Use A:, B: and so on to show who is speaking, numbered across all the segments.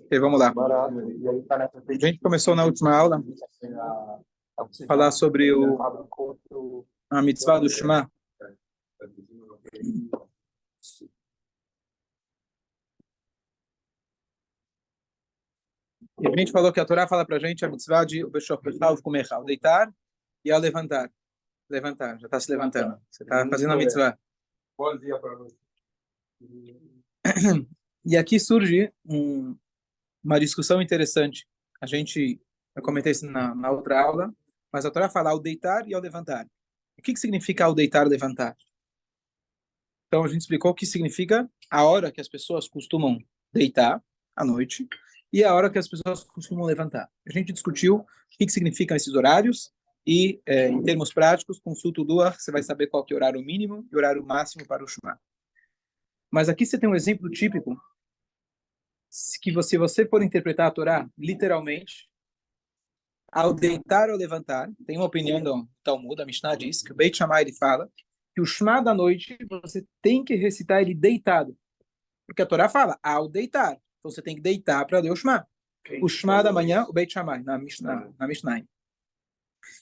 A: Ok, vamos lá. A gente começou na última aula a falar sobre a mitzvah do Shema. E a gente falou que a Torá fala para a gente a mitzvah de o deitar e ao levantar. Levantar, já está se levantando. Você está fazendo a mitzvah.
B: Bom dia para você.
A: E aqui surge uma discussão interessante. Eu comentei isso na outra aula, mas a Torá fala ao deitar e ao levantar. O que significa ao deitar e levantar? Então a gente explicou o que significa a hora que as pessoas costumam deitar à noite e a hora que as pessoas costumam levantar. A gente discutiu o que significam esses horários e, em termos práticos, consulta o Duach, você vai saber qual que é o horário mínimo e o horário máximo para o Shema. Mas aqui você tem um exemplo típico que se você for interpretar a Torá literalmente, ao deitar ou levantar, tem uma opinião do Talmud, a Mishnah diz, que o Beit Shammai ele fala que o Shema da noite você tem que recitar ele deitado. Porque a Torá fala ao deitar. Então você tem que deitar para ler o Shema. O Shema da manhã, o Beit Shammai, na Mishnah.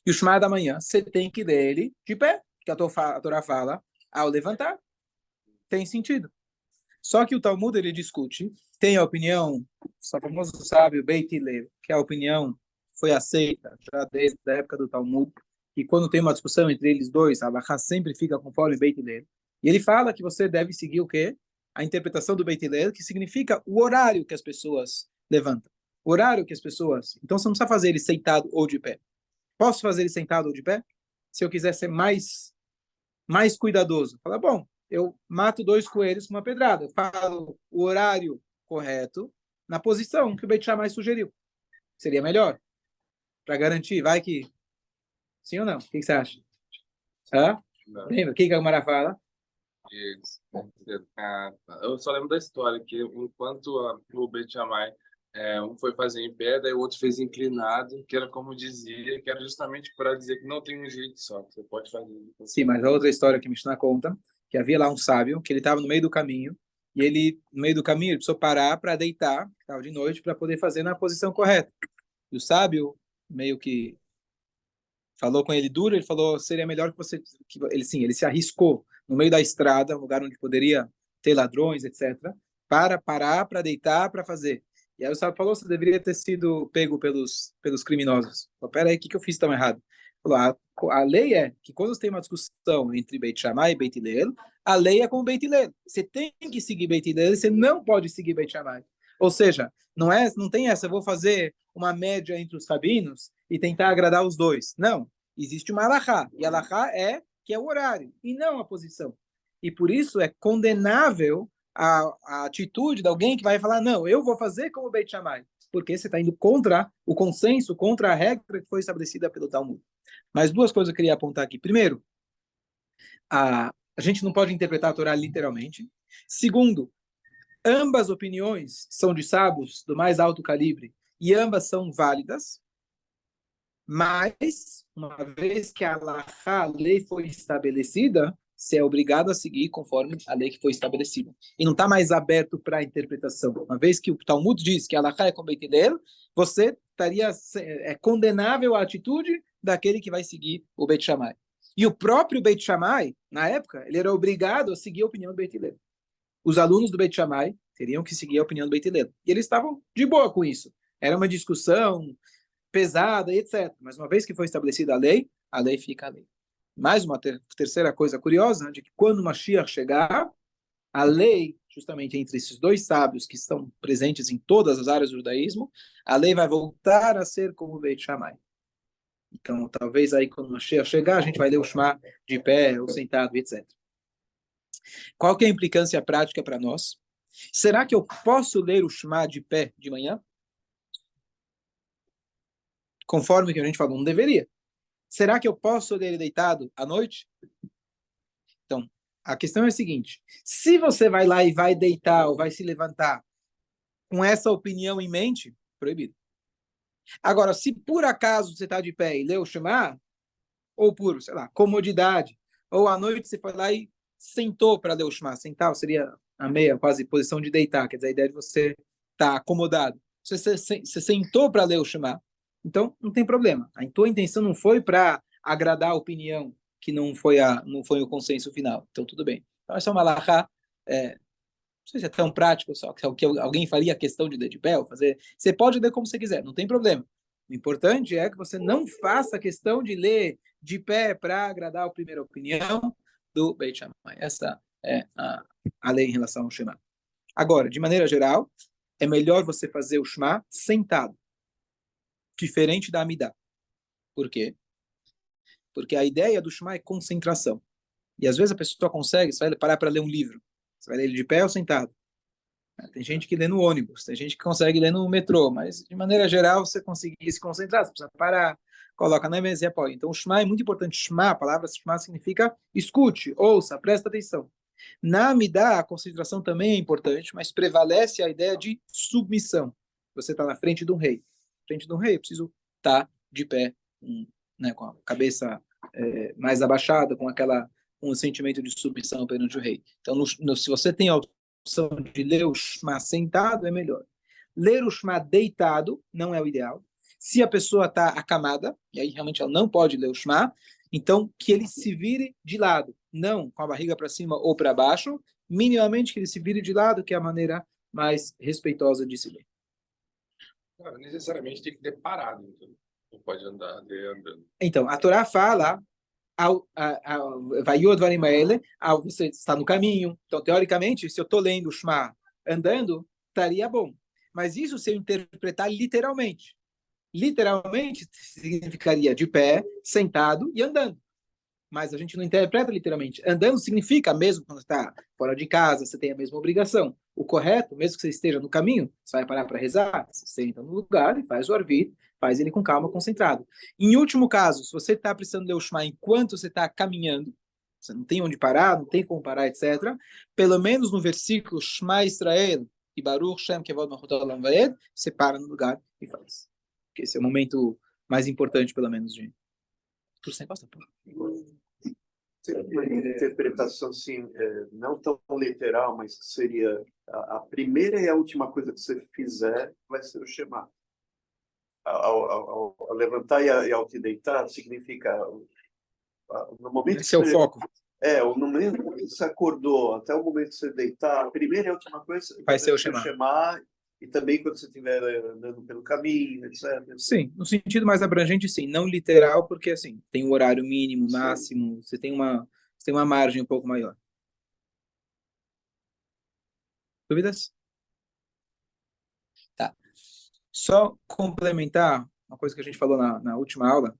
A: E o Shema da manhã, você tem que ler ele de pé. Que a Torá fala ao levantar. Tem sentido. Só que o Talmud ele discute, tem a opinião, o famoso sábio Beit Hillel, que é a opinião foi aceita já desde a época do Talmud, e quando tem uma discussão entre eles dois, a halakha sempre fica conforme Beit Hillel. E ele fala que você deve seguir o quê? A interpretação do Beit Hillel, que significa o horário que as pessoas levantam. O horário que as pessoas... Então você não precisa fazer ele sentado ou de pé. Posso fazer ele sentado ou de pé? Se eu quiser ser mais cuidadoso. Fala, bom, eu mato 2 coelhos com uma pedrada. Eu falo o horário correto na posição que o Beit Shammai sugeriu. Seria melhor? Para garantir, vai que... Sim ou não? O que você acha? Hã? Lembra? O que a Gamara fala?
B: Eu só lembro da história que enquanto o Beit Shammai um foi fazer em pé, daí o outro fez inclinado, que era como dizia, que era justamente para dizer que não tem um jeito só, que você pode fazer.
A: Sim, mas a outra história que a Mishnah conta, que havia lá um sábio, que ele estava no meio do caminho, e ele, no meio do caminho, ele precisou parar para deitar, estava de noite, para poder fazer na posição correta. E o sábio, meio que falou com ele duro, ele falou, seria melhor que você... ele se arriscou no meio da estrada, um lugar onde poderia ter ladrões, etc., para parar, para deitar, para fazer. E aí o sábio falou, você deveria ter sido pego pelos criminosos. Falou, peraí, o que eu fiz tão errado? Falou, a lei é que quando você tem uma discussão entre Beit Shammai e Beit Hillel, a lei é como Beit Hillel. Você tem que seguir Beit Hillel, você não pode seguir Beit Shammai. Ou seja, não tem essa, eu vou fazer uma média entre os rabinos e tentar agradar os dois. Não, existe uma halakha, e a halakha que é o horário, e não a posição. E por isso é condenável a atitude de alguém que vai falar, não, eu vou fazer como o Beit Shammai, porque você está indo contra o consenso, contra a regra que foi estabelecida pelo Talmud. Mas 2 coisas eu queria apontar aqui. Primeiro, a gente não pode interpretar a Torá literalmente. Segundo, ambas opiniões são de sábios do mais alto calibre e ambas são válidas, mas, uma vez que a lei foi estabelecida, você é obrigado a seguir conforme a lei que foi estabelecida. E não está mais aberto para a interpretação. Uma vez que o Talmud diz que a halakha é como Beit Hillel, você estaria condenável à atitude daquele que vai seguir o Beit Shammai. E o próprio Beit Shammai, na época, ele era obrigado a seguir a opinião do Beit Hillel. Os alunos do Beit Shammai teriam que seguir a opinião do Beit Hillel. E eles estavam de boa com isso. Era uma discussão pesada, etc. Mas uma vez que foi estabelecida a lei fica a lei. Mais uma terceira coisa curiosa, de que quando o Mashiach chegar, a lei, justamente entre esses 2 sábios que estão presentes em todas as áreas do judaísmo, a lei vai voltar a ser como o Beit Shammai. Então, talvez aí quando o Mashiach chegar, a gente vai ler o Shema de pé ou sentado, etc. Qual que é a implicância prática para nós? Será que eu posso ler o Shema de pé de manhã? Conforme que a gente falou, não deveria. Será que eu posso ler ele deitado à noite? Então, a questão é a seguinte: se você vai lá e vai deitar ou vai se levantar com essa opinião em mente, proibido. Agora, se por acaso você está de pé e lê o Shema, ou por, sei lá, comodidade, ou à noite você foi lá e sentou para ler o Shema. Sentar seria a meia, quase posição de deitar, quer dizer, a ideia de você estar acomodado. Você sentou para ler o Shema, então não tem problema. A tua intenção não foi para agradar a opinião, que não foi o consenso final. Então tudo bem. Então essa é uma alahá, não sei se é tão prático, só que alguém faria questão de ler de pé, ou fazer. Você pode ler como você quiser, não tem problema. O importante é que você não faça questão de ler de pé para agradar a primeira opinião do Beit Shammai. Essa é a lei em relação ao Shema. Agora, de maneira geral, é melhor você fazer o Shema sentado, diferente da Amidah. Por quê? Porque a ideia do Shema é concentração. E às vezes a pessoa consegue, você vai parar para ler um livro. Você vai ler ele de pé ou sentado? Tem gente que lê no ônibus, tem gente que consegue ler no metrô, mas de maneira geral você conseguir se concentrar, você precisa parar, coloca na mesa e apoia. Então o Shema é muito importante. Shema, a palavra Shema significa escute, ouça, presta atenção. Na Amidah, a concentração também é importante, mas prevalece a ideia de submissão. Você está na frente de um rei. Na frente de um rei, eu preciso estar de pé, né, com a cabeça mais abaixada, com um sentimento de submissão perante o rei. Então, se você tem a opção de ler o Shema sentado, é melhor. Ler o Shema deitado não é o ideal. Se a pessoa está acamada, e aí realmente ela não pode ler o Shema, então que ele se vire de lado, não com a barriga para cima ou para baixo, minimamente que ele se vire de lado, que é a maneira mais respeitosa de se ler.
B: Não, necessariamente tem que ter parado, então. Não pode andar andando.
A: Então, a Torá fala você está no caminho. Então, teoricamente, se eu estou lendo o Shema andando, estaria bom. Mas isso se eu interpretar literalmente. Literalmente significaria de pé, sentado e andando. Mas a gente não interpreta literalmente. Andando significa, mesmo quando está fora de casa, você tem a mesma obrigação. O correto, mesmo que você esteja no caminho, você vai parar para rezar, você senta no lugar e faz o arvit, faz ele com calma, concentrado. Em último caso, se você está precisando ler o Shema enquanto você está caminhando, você não tem onde parar, não tem como parar, etc., pelo menos no versículo Shema Israel e Baruch Shem Kevod Malchut Olam Vaed, você para no lugar e faz. Porque esse é o momento mais importante, pelo menos, de... Por sem costa, pô.
C: Tem uma interpretação assim, não tão literal, mas que seria a primeira e a última coisa que você fizer vai ser o Shema. Ao levantar e ao te deitar, significa no momento
A: Esse é o foco.
C: no momento que você acordou até o momento que você deitar, a primeira e a última coisa
A: vai ser o Shema.
C: E também quando você estiver andando pelo caminho, etc.
A: Sim, no sentido mais abrangente, sim, não literal, porque assim, tem um horário mínimo, máximo, você tem uma margem um pouco maior. Dúvidas? Tá. Só complementar uma coisa que a gente falou na última aula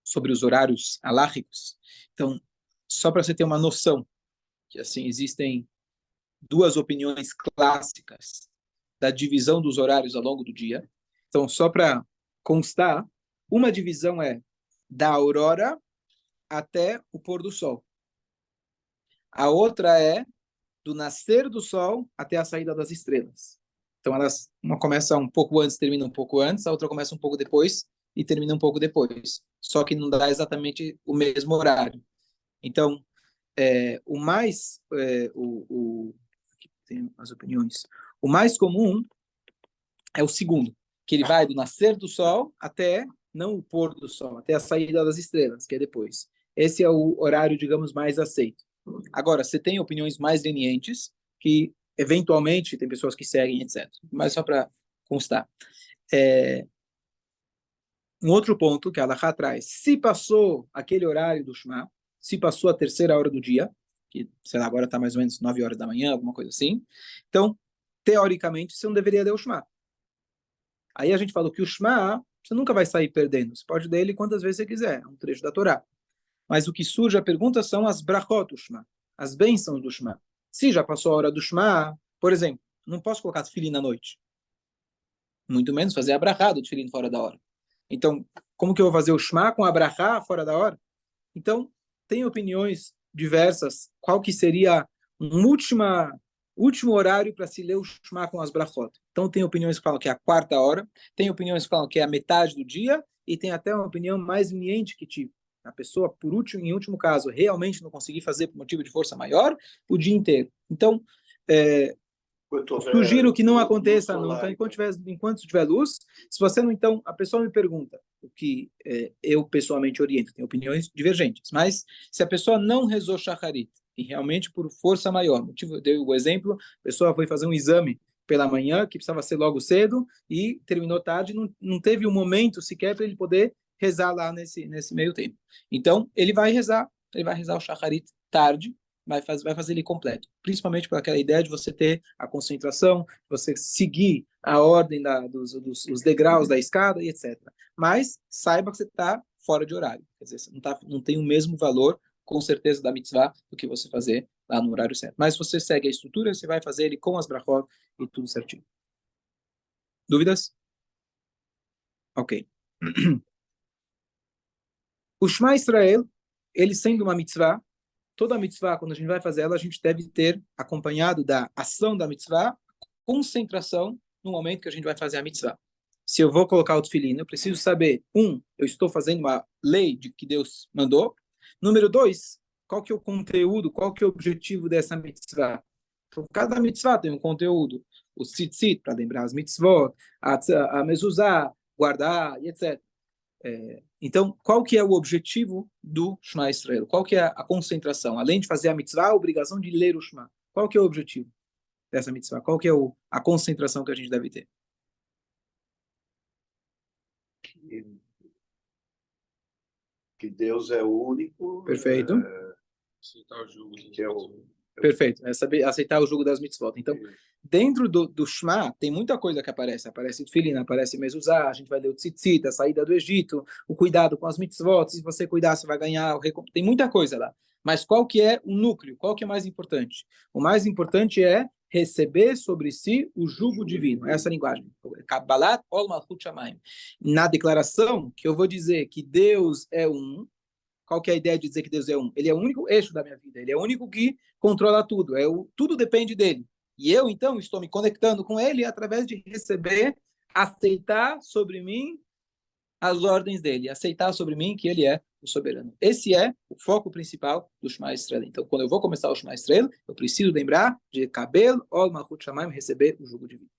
A: sobre os horários alárricos. Então, só para você ter uma noção, que assim, existem duas opiniões clássicas da divisão dos horários ao longo do dia. Então, só para constar, uma divisão é da aurora até o pôr do sol. A outra é do nascer do sol até a saída das estrelas. Então, uma começa um pouco antes, termina um pouco antes, a outra começa um pouco depois e termina um pouco depois. Só que não dá exatamente o mesmo horário. Então, tem as opiniões. O mais comum é o segundo, que ele vai do nascer do sol até, não o pôr do sol, até a saída das estrelas, que é depois. Esse é o horário, digamos, mais aceito. Agora, você tem opiniões mais lenientes, que eventualmente tem pessoas que seguem, etc. Mas só para constar. Um outro ponto que a Halakha traz, se passou aquele horário do Shema, se passou a terceira hora do dia, que, sei lá, agora está mais ou menos 9 horas da manhã, alguma coisa assim, então, teoricamente, você não deveria ler o Shema. Aí a gente falou que o Shema, você nunca vai sair perdendo. Você pode ler ele quantas vezes você quiser. É um trecho da Torá. Mas o que surge a pergunta são as brachot do Shema, as bênçãos do Shema. Se já passou a hora do Shema, por exemplo, não posso colocar tefilim na noite. Muito menos fazer a brachá do tefilim fora da hora. Então, como que eu vou fazer o Shema com a brachá fora da hora? Então, tem opiniões diversas. Qual que seria um último horário para se ler o Shema com as brachot? Então, tem opiniões que falam que é a quarta hora, tem opiniões que falam que é a metade do dia, e tem até uma opinião mais leniente que tipo, a pessoa, em último caso, realmente não conseguir fazer por motivo de força maior, o dia inteiro. Então, sugiro que não aconteça nunca, enquanto tiver luz. Se você não, então, a pessoa me pergunta, o que eu pessoalmente oriento, tem opiniões divergentes, mas se a pessoa não rezou shacharit, e realmente por força maior, eu dei o exemplo, a pessoa foi fazer um exame pela manhã, que precisava ser logo cedo, e terminou tarde, não teve um momento sequer para ele poder rezar lá nesse meio tempo. Então, ele vai rezar o shacharit tarde, vai fazer ele completo. Principalmente por aquela ideia de você ter a concentração, você seguir a ordem dos degraus da escada e etc. Mas saiba que você está fora de horário. Quer dizer, você não tem o mesmo valor, com certeza, da mitzvah do que você fazer lá no horário certo. Mas você segue a estrutura, você vai fazer ele com as brachot e tudo certinho. Dúvidas? Ok. O Shema Israel, ele sendo uma mitzvah, toda mitzvah, quando a gente vai fazer ela, a gente deve ter acompanhado da ação da mitzvah, concentração no momento que a gente vai fazer a mitzvah. Se eu vou colocar o tefilim, eu preciso saber, eu estou fazendo uma lei de que Deus mandou. Número 2, qual que é o conteúdo, qual que é o objetivo dessa mitzvah? Então, cada mitzvah tem um conteúdo. O tzitzit, para lembrar as mitzvot, a mezuzah, guardar, e etc. Então, qual que é o objetivo do Shema Israel? Qual que é a concentração? Além de fazer a mitzvah, a obrigação de ler o Shema. Qual que é o objetivo dessa mitzvah? Qual que é a concentração que a gente deve ter?
C: Que Deus é o único.
A: Perfeito.
B: Aceitar o jugo.
C: Que é o...
A: Perfeito. É saber aceitar o jugo das mitzvot. Então, dentro do Shema, tem muita coisa que aparece. Aparece o Tefilin, aparece Mezuzah, a gente vai ler o Tzitzit, a saída do Egito, o cuidado com as mitzvot. Se você cuidar, você vai ganhar. Tem muita coisa lá. Mas qual que é o núcleo? Qual que é mais importante? O mais importante é receber sobre si o jugo divino. Essa é a linguagem. Kabbalat ol malchut shamayim. Na declaração, que eu vou dizer que Deus é um. Qual que é a ideia de dizer que Deus é um? Ele é o único eixo da minha vida. Ele é o único que controla tudo. Tudo depende dele. E eu, então, estou me conectando com ele através de receber, aceitar sobre mim as ordens dele, aceitar sobre mim que ele é o soberano. Esse é o foco principal do Shema Israel. Então, quando eu vou começar o Shema Israel, eu preciso lembrar de Kabel ol malchut shamayim, receber o jugo divino.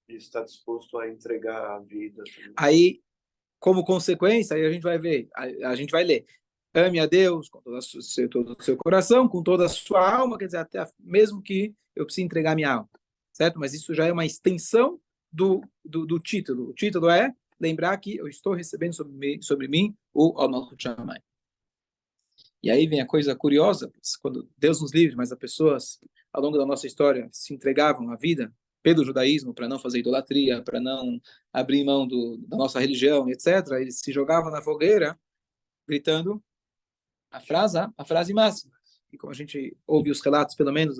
C: E está disposto a entregar a vida.
A: Aí, como consequência, aí a gente vai ver, a gente vai ler. Ame a Deus com todo o seu coração, com toda a sua alma, quer dizer, até mesmo que eu precise entregar minha alma, certo? Mas isso já é uma extensão do título. O título é lembrar que eu estou recebendo sobre mim o Malchut Shamayim. E aí vem a coisa curiosa, quando Deus nos livre, mas as pessoas, ao longo da nossa história, se entregavam à vida pelo judaísmo, para não fazer idolatria, para não abrir mão da nossa religião, etc., eles se jogavam na fogueira, gritando a frase máxima. E como a gente ouve os relatos, pelo menos,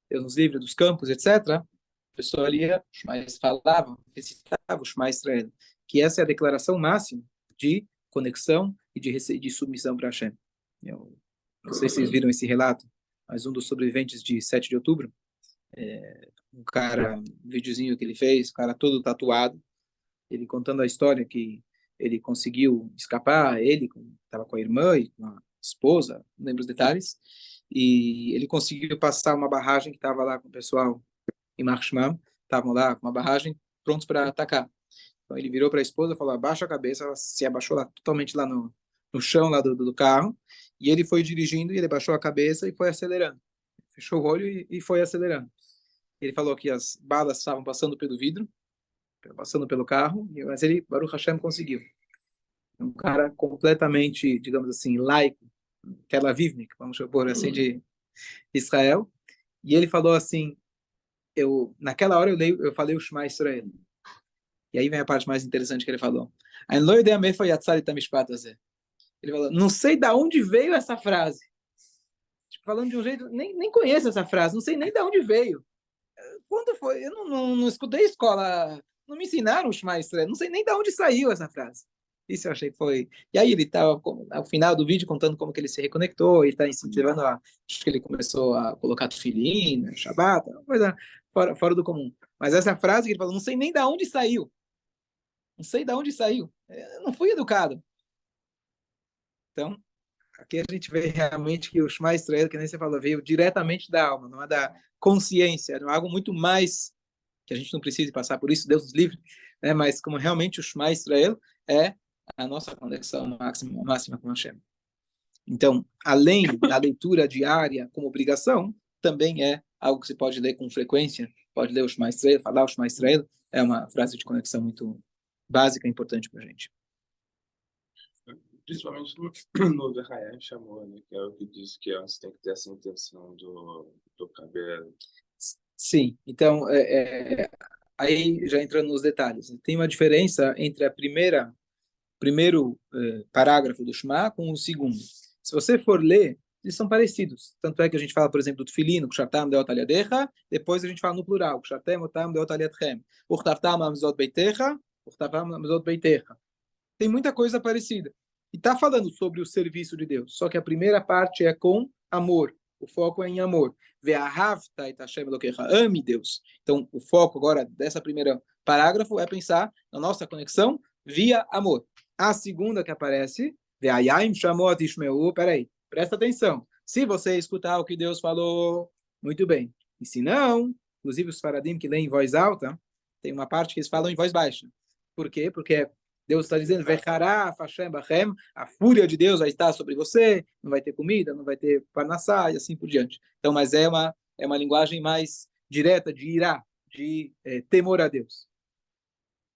A: Deus nos livre dos campos, etc., a pessoa ali falava, recitava o Shema Israel, que essa é a declaração máxima de conexão e de submissão para Hashem. Eu não sei se vocês viram esse relato, mas um dos sobreviventes de 7 de outubro, um cara, um videozinho que ele fez, o cara todo tatuado, ele contando a história que ele conseguiu escapar, ele estava com a irmã e com a esposa, não lembro os detalhes, e ele conseguiu passar uma barragem que estava lá com o pessoal em Marshman, estavam lá com uma barragem prontos para atacar. Então ele virou para a esposa e falou, abaixa a cabeça, ela se abaixou lá, totalmente lá no chão lá do carro, e ele foi dirigindo, e ele baixou a cabeça e foi acelerando. Fechou o olho e foi acelerando. Ele falou que as balas estavam passando pelo vidro, passando pelo carro, mas ele, Baruch Hashem, conseguiu. Um cara completamente, digamos assim, laico, Tel Avivnik, vamos supor assim, de Israel, e ele falou assim, naquela hora eu falei o Shema Israel. E aí vem a parte mais interessante que ele falou. Ele falou, não sei de onde veio essa frase. Tipo, falando de um jeito, nem conheço essa frase, não sei nem de onde veio. Quando foi? Eu não escutei escola, não me ensinaram o Shema Israel, não sei nem de onde saiu essa frase. Isso eu achei que foi... E aí ele estava, ao final do vídeo, contando como que ele se reconectou, ele está incentivando acho que ele começou a colocar tefilim, Shabbat, uma coisa fora do comum. Mas essa frase que ele falou, não sei nem de onde saiu. Não sei de onde saiu. Eu não fui educado. Então, aqui a gente vê realmente que o Shema Israel, que nem você falou, veio diretamente da alma, não é da consciência, é algo muito mais que a gente não precisa passar por isso, Deus nos livre, né? Mas como realmente o Shema Israel é a nossa conexão máxima com Hashem. Então, além da leitura diária como obrigação, também é algo que você pode ler com frequência, pode ler o Shema Israel, falar o Shema Israel, é uma frase de conexão muito básica e importante para a gente.
B: Principalmente no Verraia chamou, né? Que é o que diz que você tem que ter essa intenção do cabelo.
A: Sim, então, aí já entrando nos detalhes, tem uma diferença entre a primeiro parágrafo do Shema com o segundo. Se você for ler, eles são parecidos. Tanto é que a gente fala, por exemplo, do Tfilin, Kshatam deot aliadecha, depois a gente fala no plural, Kshatem otam deot aliadchem, Uchtavtam amzot beitecha, Uchtavtam amzot beitecha. Tem muita coisa parecida. E está falando sobre o serviço de Deus. Só que a primeira parte é com amor. O foco é em amor. Ve'ahavta et Hashem Elokecha. Ame Deus. Então, o foco agora dessa primeira parágrafo é pensar na nossa conexão via amor. A segunda que aparece, Ve'ayim Shamot Ishmeu. Peraí, presta atenção. Se você escutar o que Deus falou, muito bem. E se não, inclusive os faradim que leem em voz alta, tem uma parte que eles falam em voz baixa. Por quê? Porque Deus está dizendo, a fúria de Deus vai estar sobre você, não vai ter comida, não vai ter parnassá e assim por diante. Então, mas é uma linguagem mais direta de irá, de temor a Deus.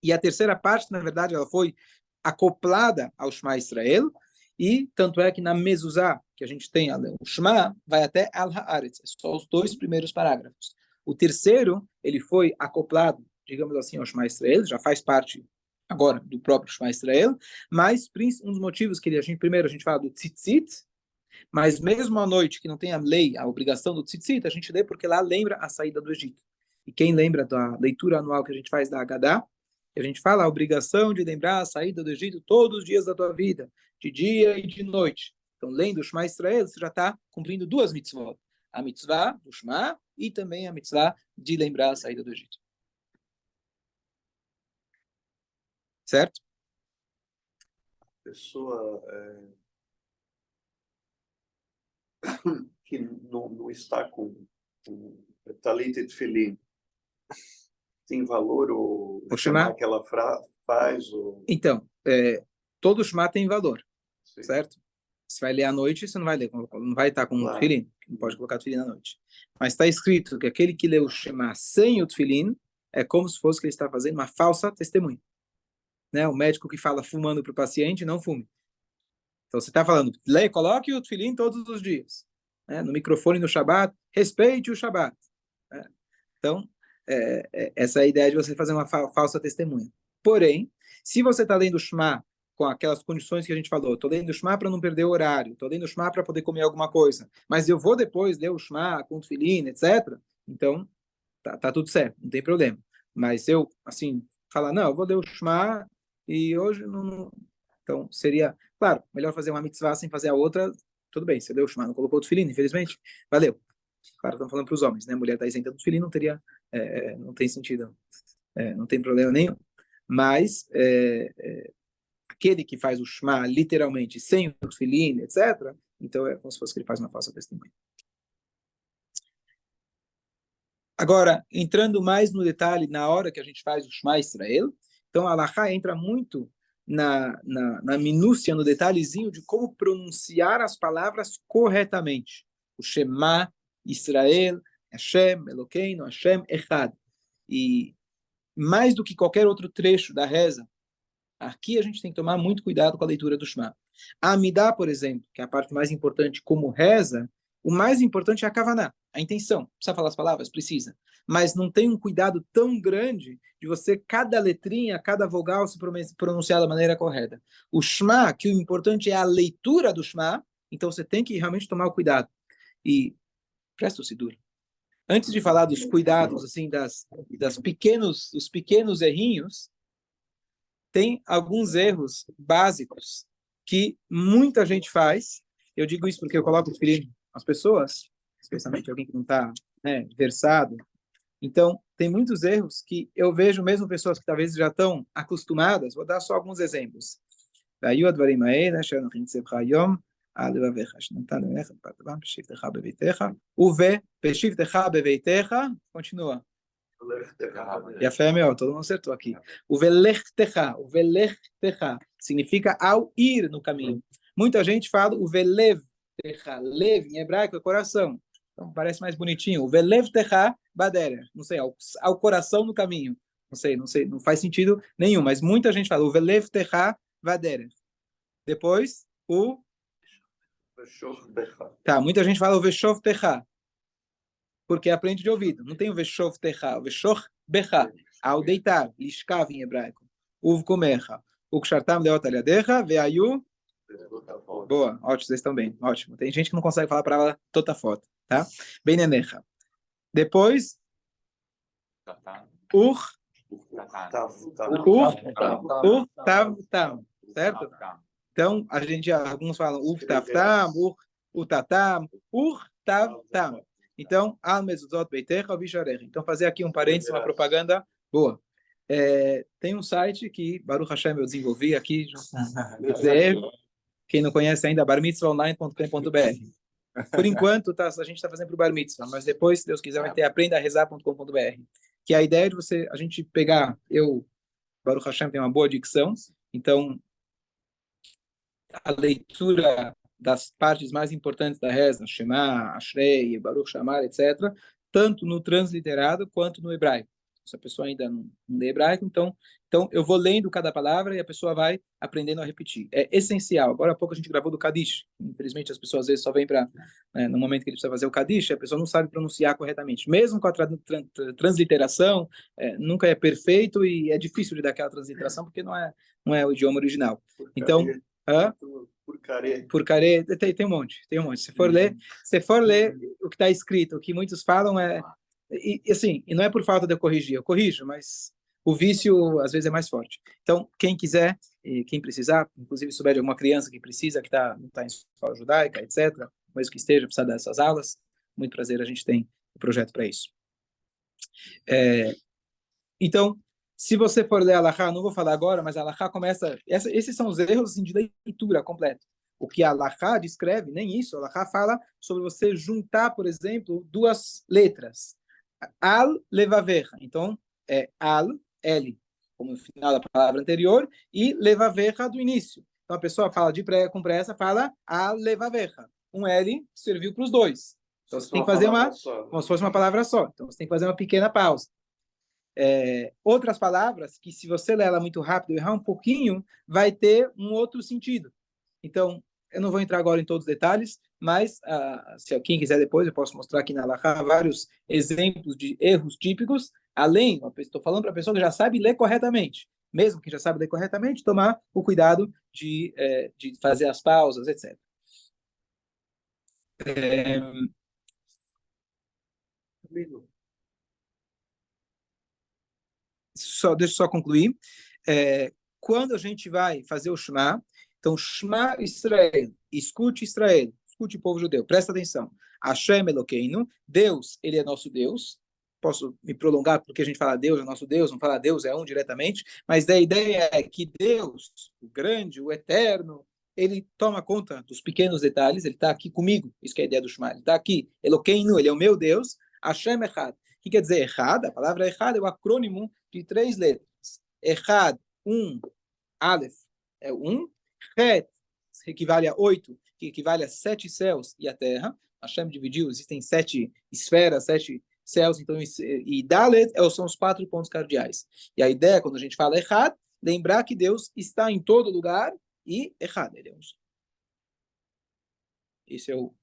A: E a terceira parte, na verdade, ela foi acoplada ao Shema Israel, e tanto é que na mezuzá, que a gente tem o Shema, vai até Al-Haaretz, só os 2 primeiros parágrafos. O terceiro, ele foi acoplado, digamos assim, ao Shema Israel, já faz parte agora do próprio Shema Israel, mas um dos motivos que primeiro a gente fala do tzitzit, mas mesmo à noite que não tem a lei, a obrigação do tzitzit, a gente lê porque lá lembra a saída do Egito. E quem lembra da leitura anual que a gente faz da Haggadah, a gente fala a obrigação de lembrar a saída do Egito todos os dias da tua vida, de dia e de noite. Então, lendo o Shema Israel, você já está cumprindo 2 mitzvot. A mitzvah do Shema e também a mitzvah de lembrar a saída do Egito. Certo?
C: Pessoa que não está com talit e tefilin, tem valor o Shema que ela faz?
A: Então, todo Shema tem valor, sim, certo? Você vai ler à noite, você não vai ler, não vai estar com o tefilin, não pode colocar tefilin à noite. Mas está escrito que aquele que lê o Shema sem o tefilin é como se fosse que ele está fazendo uma falsa testemunha. Né? O médico que fala fumando para o paciente, não fume. Então você está falando, coloque o tefilin todos os dias. Né? No microfone no Shabat, respeite o Shabat. Né? Então, essa é a ideia de você fazer uma falsa testemunha. Porém, se você está lendo o Shema com aquelas condições que a gente falou, estou lendo o Shema para não perder o horário, estou lendo o Shema para poder comer alguma coisa, mas eu vou depois ler o Shema com o tefilin, etc., então tá tudo certo, não tem problema. Mas eu, assim, falar, não, eu vou ler o Shema e hoje não... Então, seria, claro, melhor fazer uma mitzvah sem fazer a outra, tudo bem, você leu o Shema, não colocou o tefilin, infelizmente, valeu. Claro, estamos falando para os homens, né? A mulher está isenta do tefilin, não teria, não tem sentido, não tem problema nenhum. Mas aquele que faz o Shema literalmente sem o tefilin, etc., então é como se fosse que ele faz uma falsa testemunha. Agora, entrando mais no detalhe, na hora que a gente faz o Shema Israel, então a Halachá entra muito na minúcia, no detalhezinho de como pronunciar as palavras corretamente. O Shema Israel, Hashem, Elokeinu, Hashem, Echad. E mais do que qualquer outro trecho da reza, aqui a gente tem que tomar muito cuidado com a leitura do Shema. A Amidah, por exemplo, que é a parte mais importante como reza, o mais importante é a Kavaná, a intenção. Precisa falar as palavras? Precisa. Mas não tem um cuidado tão grande de você, cada letrinha, cada vogal se pronunciar da maneira correta. O Shema, que o importante é a leitura do Shema, então você tem que realmente tomar o cuidado. E presta o Sidur. Antes de falar dos cuidados, assim, dos pequenos errinhos, tem alguns erros básicos que muita gente faz. Eu digo isso porque eu coloco o filho às pessoas, especialmente alguém que não está versado. Então, tem muitos erros que eu vejo mesmo pessoas que talvez já estão acostumadas. Vou dar só alguns exemplos. והיו הדברים האלה אשר אנוכי מצווך היום על לבביך, שנתן לבניך בטבם בשבתך בביתך, ובשבתך בביתך, continua. יפה מאוד, todo mundo acertou aqui. Uvelechtecha significa ao ir no caminho. Muita gente fala uvelevtecha, lev em hebraico é coração. Então parece mais bonitinho. Uvelevtecha baderech, não sei, ao coração no caminho. Não sei, não faz sentido nenhum, mas muita gente fala uvelevtecha baderech. Depois o tá, muita gente fala o veshovtecha, porque aprende de ouvido. Não tem o veshovtecha, o veshovbecha, ao deitar, lishkav em hebraico. Uv komecha, o kshartam leot aliadecha, veayu. Boa, ótimo, vocês estão bem, ótimo. Tem gente que não consegue falar a palavra totafot, tá? Benenecha. Depois, tav, certo? Então, a gente, alguns falam tav-tam, tatam, tav-tam. Então, al mezuzot beitecha ou visharecha. Então, fazer aqui um parênteses, uma propaganda boa. Tem um site que, Baruch Hashem, eu desenvolvi aqui, quem não conhece ainda, barmitzvaonline.com.br. Por enquanto, a gente está fazendo para o Bar Mitzvah, mas depois, se Deus quiser, vai ter aprendaarezar.com.br. Que é a ideia de a gente pegar, Baruch Hashem tem uma boa dicção, então, a leitura das partes mais importantes da reza, Shema, Ashrei, Baruch Shamar, etc., tanto no transliterado quanto no hebraico. Se a pessoa ainda não lê hebraico, então eu vou lendo cada palavra e a pessoa vai aprendendo a repetir. É essencial. Agora há pouco a gente gravou do Kadish. Infelizmente as pessoas às vezes só vêm para, no momento que ele precisa fazer o Kadish, a pessoa não sabe pronunciar corretamente. Mesmo com a transliteração, nunca é perfeito e é difícil de dar aquela transliteração porque não é o idioma original. Então, por carê, tem um monte. Se for ler o que está escrito, o que muitos falam e não é por falta de eu corrigir, eu corrijo, mas o vício às vezes é mais forte. Então, quem quiser, quem precisar, inclusive souber de alguma criança que precisa, que não está em escola judaica, etc., mesmo que esteja, precisa dessas aulas, muito prazer, a gente tem um projeto para isso. Então, se você for ler Alahá, não vou falar agora, mas Alahá começa... Esses são os erros assim, de leitura completa. O que Alahá descreve, nem isso. Alahá fala sobre você juntar, por exemplo, duas letras. Al levavecha. Então, al, L, como no final da palavra anterior, e levavecha do início. Então, a pessoa fala com pressa, fala al levavecha. Um L serviu para os dois. Então, você tem que fazer como se fosse uma palavra só. Então, você tem que fazer uma pequena pausa. Outras palavras que se você ler ela muito rápido e errar um pouquinho, vai ter um outro sentido. Então, eu não vou entrar agora em todos os detalhes, mas se alguém quiser depois, eu posso mostrar aqui na Alahá vários exemplos de erros típicos, além, estou falando para a pessoa que já sabe ler corretamente, mesmo que já sabe ler corretamente, tomar o cuidado de fazer as pausas, etc. Deixa eu só concluir. Quando a gente vai fazer o Shema, então Shema Israel, escute Israel, escute o povo judeu, presta atenção. Hashem Elokeinu, Deus, ele é nosso Deus. Posso me prolongar porque a gente fala Deus é nosso Deus, não fala Deus é um diretamente, mas a ideia é que Deus, o grande, o eterno, ele toma conta dos pequenos detalhes, ele está aqui comigo, isso que é a ideia do Shema, ele está aqui, Elokeinu, ele é o meu Deus, Hashem Echad. O que quer dizer Echad? A palavra Echad é o acrônimo de 3 letras. Echad, Aleph é 1, Het equivale a 8, que equivale a 7 céus e a terra. Hashem dividiu, existem 7 esferas, 7 céus, então, e Dalet são os 4 pontos cardeais. E a ideia, quando a gente fala Echad, lembrar que Deus está em todo lugar e Echad, ele é um.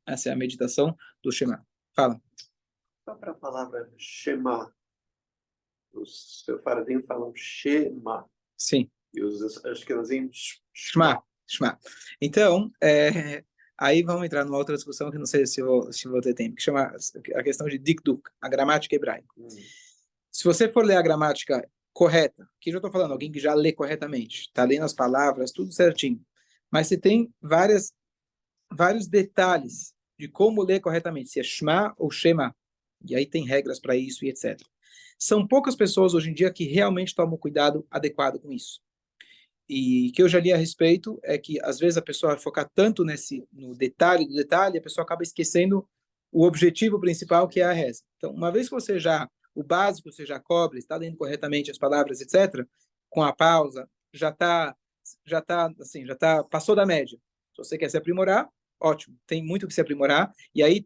A: Essa é a meditação do Shema. Fala.
C: Só para a palavra Shema, os sefaradim falam Shema.
A: Sim.
C: E os ashkenazim
A: Shema. Então, aí vamos entrar numa outra discussão que não sei se vou ter tempo, que chama a questão de Dikduk, a gramática hebraica. Se você for ler a gramática correta, que eu estou falando, alguém que já lê corretamente, está lendo as palavras, tudo certinho, mas você tem vários detalhes de como ler corretamente, se é Shema ou Shema, e aí tem regras para isso e etc. São poucas pessoas hoje em dia que realmente tomam cuidado adequado com isso. E o que eu já li a respeito é que, às vezes, a pessoa vai focar tanto no detalhe do detalhe, a pessoa acaba esquecendo o objetivo principal, que é a reza. Então, uma vez que o básico você já cobre, está lendo corretamente as palavras, etc., com a pausa, passou da média. Se você quer se aprimorar, ótimo, tem muito que se aprimorar, e aí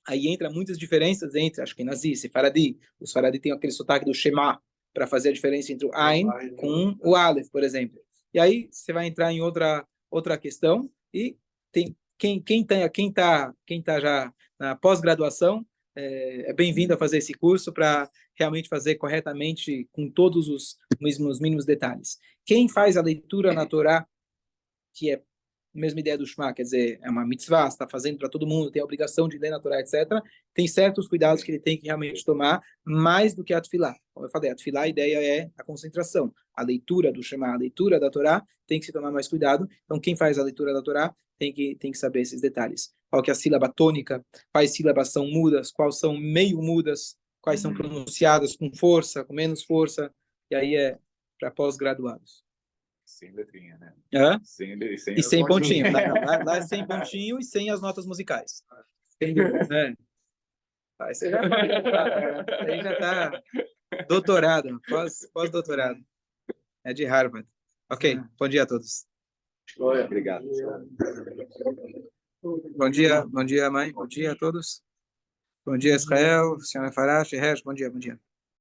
A: entra muitas diferenças entre Ashkenazi e Sefaradi. Os Faradi têm aquele sotaque do Shema, para fazer a diferença entre o Ain com o Aleph, por exemplo. E aí você vai entrar em outra questão, e tem quem tá já na pós-graduação é bem-vindo a fazer esse curso para realmente fazer corretamente com todos os mínimos detalhes. Quem faz a leitura na Torá, que é a mesma ideia do Shema, quer dizer, é uma mitzvah, está fazendo para todo mundo, tem a obrigação de ler na Torá, etc., tem certos cuidados que ele tem que realmente tomar, mais do que a Tefilá. Como eu falei, a Tefilá, a ideia é a concentração. A leitura do Shema, a leitura da Torá, tem que se tomar mais cuidado. Então, quem faz a leitura da Torá tem que saber esses detalhes. Qual que é a sílaba tônica, quais sílabas são mudas, quais são meio mudas, quais são pronunciadas com força, com menos força, e aí é para pós-graduados.
D: Sem letrinha, né?
A: Hã?
D: Sem
A: E
D: as
A: sem pontinho.
D: pontinhas.
A: Lá é sem pontinho e sem as notas musicais. É. Aí você já está doutorado, pós-doutorado. É de Harvard. Ok, bom dia a todos.
D: Obrigado.
A: Bom dia, mãe. Bom dia a todos. Bom dia, Israel, senhora Farash, bom dia.